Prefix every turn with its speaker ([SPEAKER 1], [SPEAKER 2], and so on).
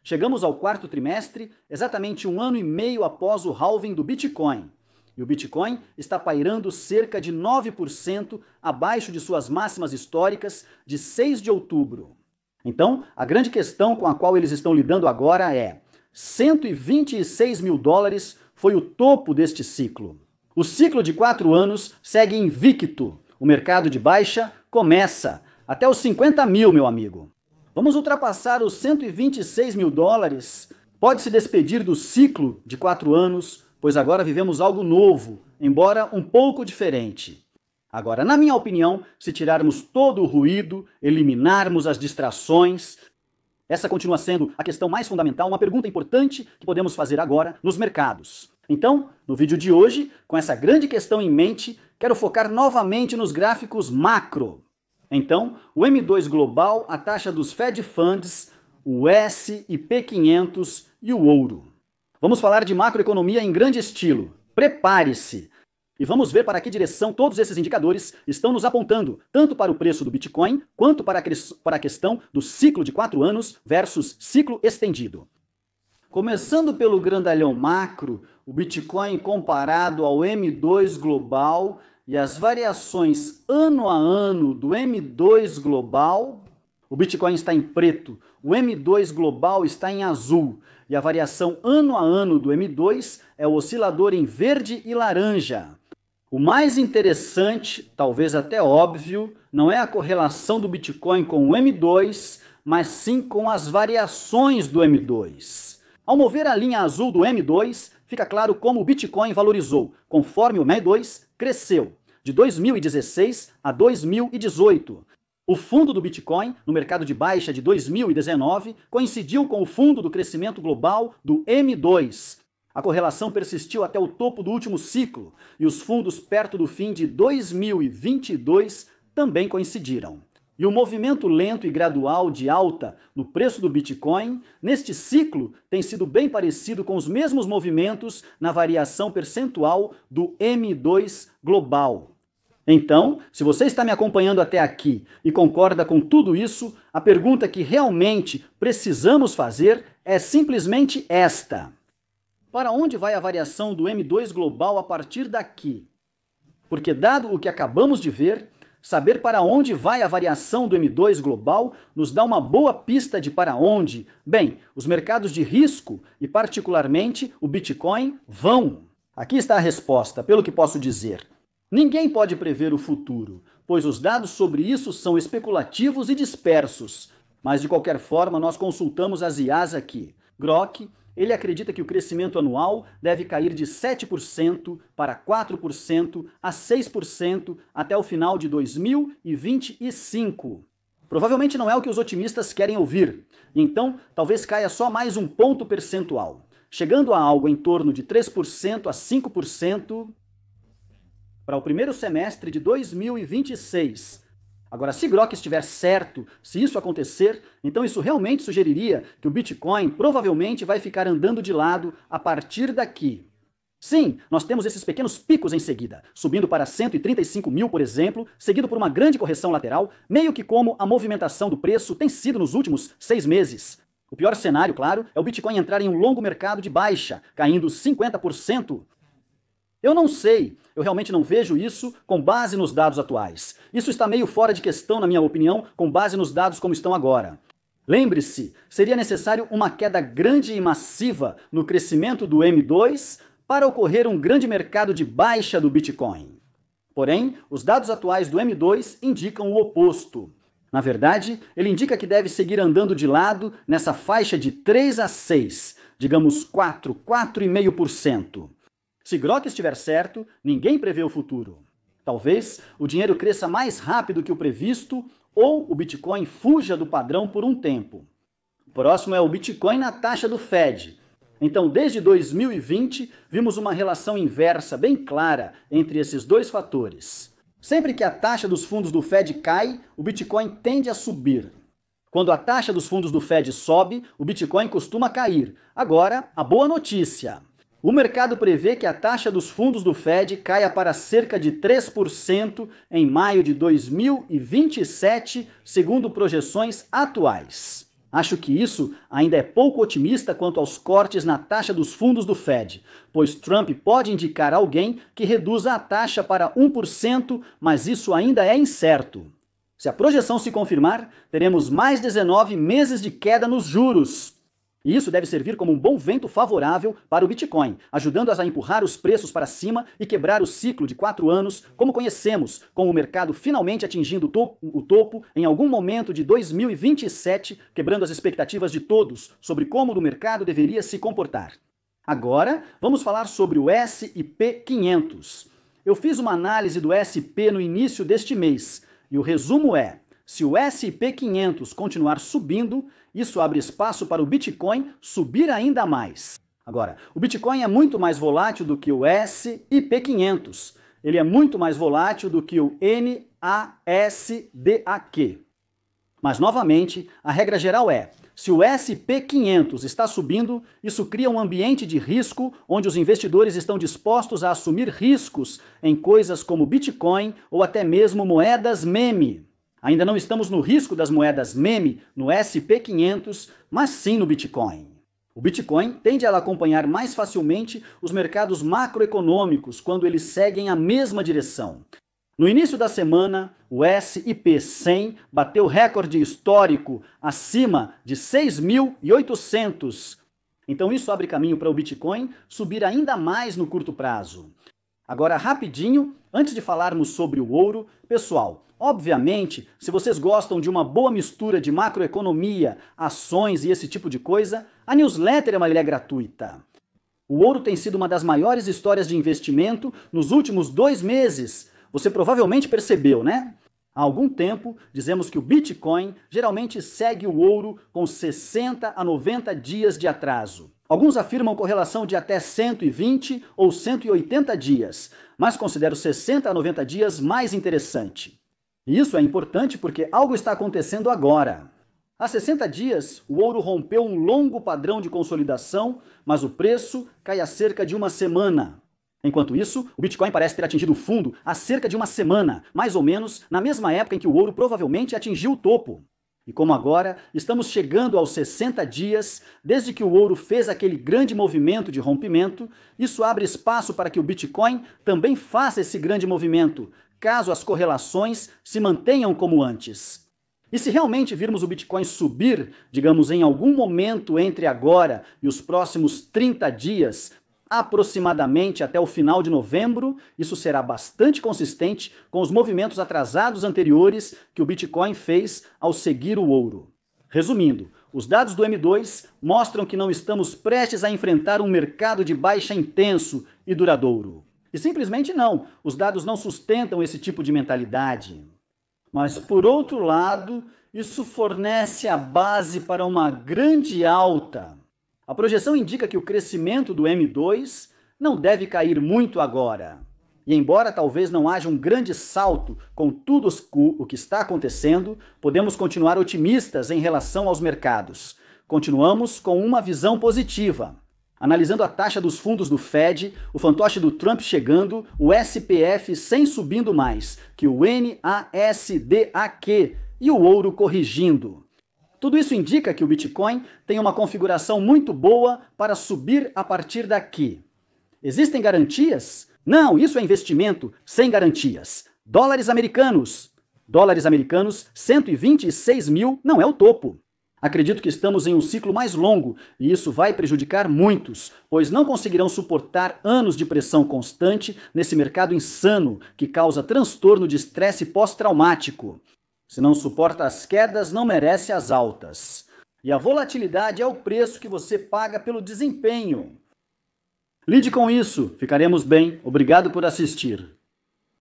[SPEAKER 1] Chegamos ao quarto trimestre, exatamente 1 ano e meio após o halving do Bitcoin. E o Bitcoin está pairando cerca de 9% abaixo de suas máximas históricas de 6 de outubro. Então, a grande questão com a qual eles estão lidando agora é: 126 mil dólares foi o topo deste ciclo. O ciclo de 4 anos segue invicto. O mercado de baixa começa até os 50 mil, meu amigo. Vamos ultrapassar os 126 mil dólares? Pode se despedir do ciclo de 4 anos, pois agora vivemos algo novo, embora um pouco diferente. Agora, na minha opinião, se tirarmos todo o ruído, eliminarmos as distrações, essa continua sendo a questão mais fundamental, uma pergunta importante que podemos fazer agora nos mercados. Então, no vídeo de hoje, com essa grande questão em mente, quero focar novamente nos gráficos macro. Então, o M2 Global, a taxa dos Fed Funds, o S&P 500 e o ouro. Vamos falar de macroeconomia em grande estilo. Prepare-se! E vamos ver para que direção todos esses indicadores estão nos apontando, tanto para o preço do Bitcoin, quanto para a questão do ciclo de 4 anos versus ciclo estendido. Começando pelo grandalhão macro, o Bitcoin comparado ao M2 Global e as variações ano a ano do M2 Global, o Bitcoin está em preto, o M2 Global está em azul e a variação ano a ano do M2 é o oscilador em verde e laranja. O mais interessante, talvez até óbvio, não é a correlação do Bitcoin com o M2, mas sim com as variações do M2. Ao mover a linha azul do M2, fica claro como o Bitcoin valorizou, conforme o M2 cresceu, de 2016 a 2018. O fundo do Bitcoin, no mercado de baixa de 2019, coincidiu com o fundo do crescimento global do M2. A correlação persistiu até o topo do último ciclo, e os fundos perto do fim de 2022 também coincidiram. E o movimento lento e gradual de alta no preço do Bitcoin, neste ciclo, tem sido bem parecido com os mesmos movimentos na variação percentual do M2 Global. Então, se você está me acompanhando até aqui e concorda com tudo isso, a pergunta que realmente precisamos fazer é simplesmente esta: para onde vai a variação do M2 Global a partir daqui? Porque, dado o que acabamos de ver, saber para onde vai a variação do M2 Global nos dá uma boa pista de para onde, bem, os mercados de risco e particularmente o Bitcoin vão. Aqui está a resposta, pelo que posso dizer. Ninguém pode prever o futuro, pois os dados sobre isso são especulativos e dispersos. Mas de qualquer forma, nós consultamos as IAs aqui. Grok, ele acredita que o crescimento anual deve cair de 7% para 4% a 6% até o final de 2025. Provavelmente não é o que os otimistas querem ouvir, então talvez caia só mais um ponto percentual, chegando a algo em torno de 3% a 5% para o primeiro semestre de 2026. Agora, se Grok estiver certo, se isso acontecer, então isso realmente sugeriria que o Bitcoin provavelmente vai ficar andando de lado a partir daqui. Sim, nós temos esses pequenos picos em seguida, subindo para 135 mil, por exemplo, seguido por uma grande correção lateral, meio que como a movimentação do preço tem sido nos últimos 6 meses. O pior cenário, claro, é o Bitcoin entrar em um longo mercado de baixa, caindo 50%. Eu não sei, eu realmente não vejo isso com base nos dados atuais. Isso está meio fora de questão, na minha opinião, com base nos dados como estão agora. Lembre-se, seria necessário uma queda grande e massiva no crescimento do M2 para ocorrer um grande mercado de baixa do Bitcoin. Porém, os dados atuais do M2 indicam o oposto. Na verdade, ele indica que deve seguir andando de lado nessa faixa de 3 a 6, digamos 4,5%. Se Grok estiver certo, ninguém prevê o futuro. Talvez o dinheiro cresça mais rápido que o previsto ou o Bitcoin fuja do padrão por um tempo. O próximo é o Bitcoin na taxa do Fed. Então, desde 2020, vimos uma relação inversa bem clara entre esses dois fatores. Sempre que a taxa dos fundos do Fed cai, o Bitcoin tende a subir. Quando a taxa dos fundos do Fed sobe, o Bitcoin costuma cair. Agora, a boa notícia. O mercado prevê que a taxa dos fundos do Fed caia para cerca de 3% em maio de 2027, segundo projeções atuais. Acho que isso ainda é pouco otimista quanto aos cortes na taxa dos fundos do Fed, pois Trump pode indicar alguém que reduza a taxa para 1%, mas isso ainda é incerto. Se a projeção se confirmar, teremos mais 19 meses de queda nos juros. E isso deve servir como um bom vento favorável para o Bitcoin, ajudando-as a empurrar os preços para cima e quebrar o ciclo de 4 anos, como conhecemos, com o mercado finalmente atingindo o topo em algum momento de 2027, quebrando as expectativas de todos sobre como o mercado deveria se comportar. Agora, vamos falar sobre o S&P 500. Eu fiz uma análise do SP no início deste mês, e o resumo é: se o S&P 500 continuar subindo, isso abre espaço para o Bitcoin subir ainda mais. Agora, o Bitcoin é muito mais volátil do que o S&P 500. Ele é muito mais volátil do que o NASDAQ. Mas, novamente, a regra geral é: se o S&P 500 está subindo, isso cria um ambiente de risco onde os investidores estão dispostos a assumir riscos em coisas como Bitcoin ou até mesmo moedas meme. Ainda não estamos no risco das moedas meme no S&P 500, mas sim no Bitcoin. O Bitcoin tende a acompanhar mais facilmente os mercados macroeconômicos quando eles seguem a mesma direção. No início da semana, o S&P 100 bateu recorde histórico acima de 6.800. Então isso abre caminho para o Bitcoin subir ainda mais no curto prazo. Agora, rapidinho, antes de falarmos sobre o ouro, pessoal, obviamente, se vocês gostam de uma boa mistura de macroeconomia, ações e esse tipo de coisa, a newsletter é uma ilha gratuita. O ouro tem sido uma das maiores histórias de investimento nos últimos 2 meses. Você provavelmente percebeu, né? Há algum tempo, dizemos que o Bitcoin geralmente segue o ouro com 60 a 90 dias de atraso. Alguns afirmam correlação de até 120 ou 180 dias, mas considero 60 a 90 dias mais interessante. E isso é importante porque algo está acontecendo agora. Há 60 dias, o ouro rompeu um longo padrão de consolidação, mas o preço cai há cerca de uma semana. Enquanto isso, o Bitcoin parece ter atingido o fundo há cerca de uma semana, mais ou menos na mesma época em que o ouro provavelmente atingiu o topo. E como agora estamos chegando aos 60 dias, desde que o ouro fez aquele grande movimento de rompimento, isso abre espaço para que o Bitcoin também faça esse grande movimento, caso as correlações se mantenham como antes. E se realmente virmos o Bitcoin subir, digamos em algum momento entre agora e os próximos 30 dias, aproximadamente até o final de novembro, isso será bastante consistente com os movimentos atrasados anteriores que o Bitcoin fez ao seguir o ouro. Resumindo, os dados do M2 mostram que não estamos prestes a enfrentar um mercado de baixa intenso e duradouro. E simplesmente não, os dados não sustentam esse tipo de mentalidade. Mas, por outro lado, isso fornece a base para uma grande alta. A projeção indica que o crescimento do M2 não deve cair muito agora. E embora talvez não haja um grande salto com tudo o que está acontecendo, podemos continuar otimistas em relação aos mercados. Continuamos com uma visão positiva. Analisando a taxa dos fundos do Fed, o fantoche do Trump chegando, o SPF 100 subindo mais que o NASDAQ e o ouro corrigindo. Tudo isso indica que o Bitcoin tem uma configuração muito boa para subir a partir daqui. Existem garantias? Não, isso é investimento sem garantias. Dólares americanos, 126 mil não é o topo. Acredito que estamos em um ciclo mais longo e isso vai prejudicar muitos, pois não conseguirão suportar anos de pressão constante nesse mercado insano que causa transtorno de estresse pós-traumático. Se não suporta as quedas, não merece as altas. E a volatilidade é o preço que você paga pelo desempenho. Lide com isso, ficaremos bem. Obrigado por assistir.